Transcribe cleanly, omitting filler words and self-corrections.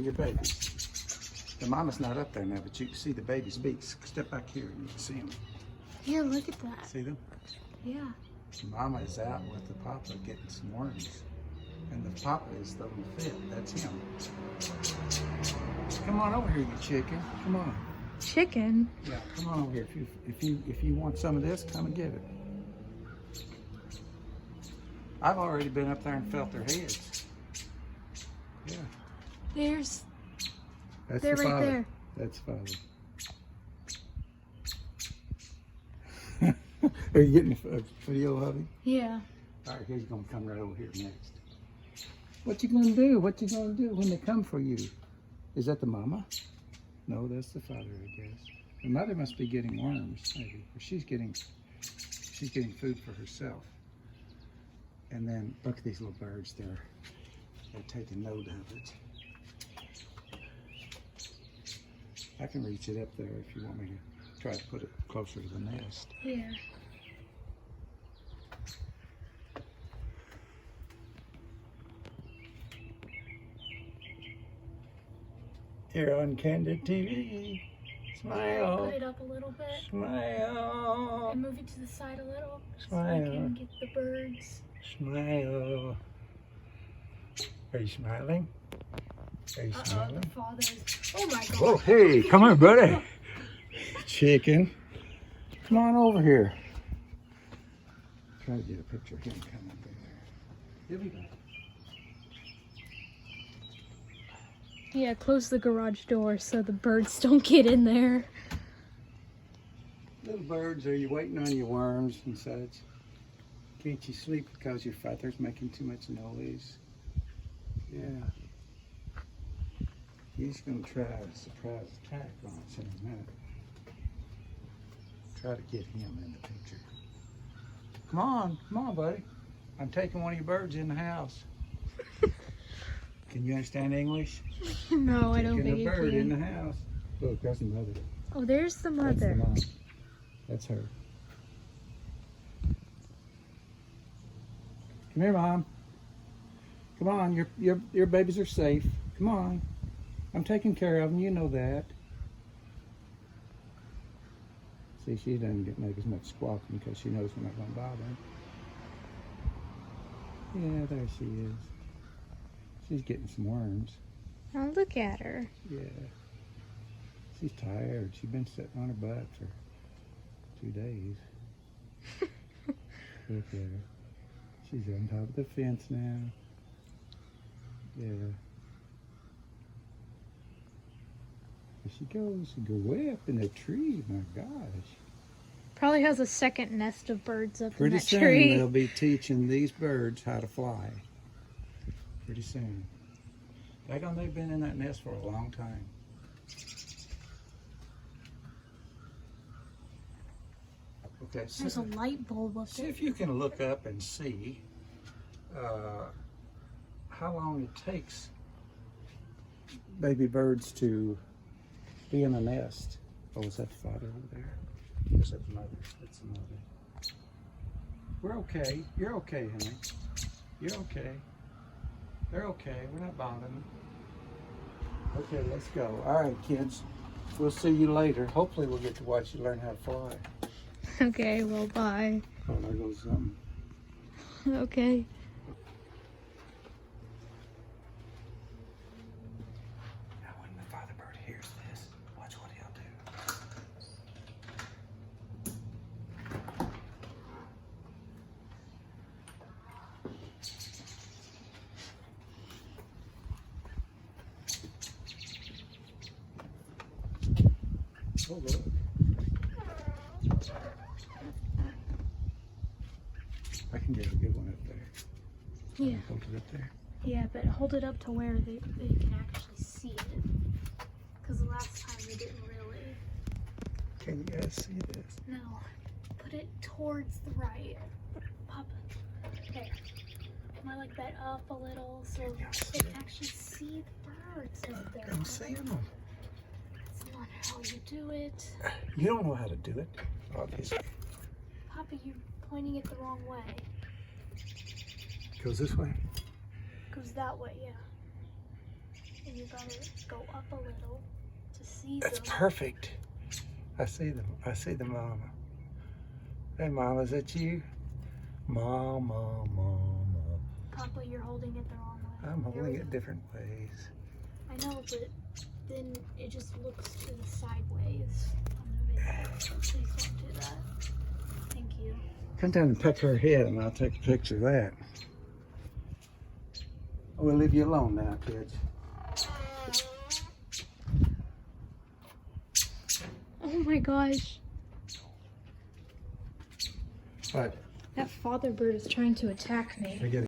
your babies. The mama's not up there now, but you can see the baby's beaks. Step back here and you can see them. Here, look at that. See them? Yeah. Mama is out with the papa getting some worms. And the papa is the fit. That's him. Come on over here, you chicken. Come on. Chicken? Yeah, come on over here. If you want some of this, come and get it. I've already been up there and felt their heads. Yeah. They're That's right the father. there. That's father. Are you getting a video of him? Yeah. All right, he's gonna come right over here next. What you gonna do? What you gonna do when they come for you? Is that the mama? No, that's the father, I guess. The mother must be getting worms, maybe, or she's getting food for herself. And then look at these little birds. They're taking note of it. I can reach it up there if you want me to try to put it closer to the nest. Yeah. Here on Candid TV. Smile. Put it up a little bit. Smile. And move it to the side a little. Smile. So I can get the birds. Smile. Are you smiling? Are you smiling? The father's. Oh my god. Oh, hey, come on, buddy. Chicken. Come on over here. Try to get a picture of him coming up there. Here we go. Yeah, close the garage door so the birds don't get in there. Little birds, are you waiting on your worms and such? Can't you sleep because your father's making too much noise? Yeah. He's going to try a surprise attack on us in a minute. Try to get him in the picture. Come on, buddy. I'm taking one of your birds in the house. Can you understand English? No, I don't think Taking you a bird in can. the house. Look, that's the mother. Oh, there's the That's the mother. mom. That's her. Come here, Mom. Come on, your babies are safe. Come on. I'm taking care of them, you know that. See, she doesn't make as much squawking because she knows we're not going to bother her. Yeah, there she is. She's getting some worms. Oh, look at her. Yeah. She's tired. She's been sitting on her butt for 2 days. Look at her. She's on top of the fence now. Yeah. There she goes. She go way up in the tree. My gosh. Probably has a second nest of birds up Pretty in that soon tree. they'll be teaching these birds how to fly. Pretty soon. They've been in that nest for a long time. Okay, so There's a light bulb up see there. if you can look up and see how long it takes baby birds to be in a nest. Oh, is that the father over there? Yes, that's the mother. That's the mother. We're okay. You're okay, honey. You're okay. They're okay. We're not bothering them. Okay, let's go. All right, kids. We'll see you later. Hopefully we'll get to watch you learn how to fly. Okay, well, bye. Oh, there goes something. Okay. Now, when the father bird hears this, watch what he'll do. Oh, look. I can get a good one up there. Yeah. Hold it up there. Yeah, but hold it up to where they can actually see it. Because the last time they didn't really. Can you guys see this? No. Put it towards the right. Pop. There. Am I like that up a little so they can actually see the birds? I'm seeing them. That's not how you do it. You don't know how to do it, obviously. Papa, you're pointing it the wrong way. Goes this way. Goes that way, yeah. and you gotta go up a little to see That's them. perfect. I see them. I see the mama. Hey, mama, is that you? Mama. Papa, you're holding it the wrong way. I'm There holding we it go. different ways. I know, but then it just looks to the sideways on the video. Please don't do that. Thank you. Come down and peck her head and I'll take a picture of that. We'll leave you alone now, kids. Oh my gosh. What? That father bird is trying to attack me. I get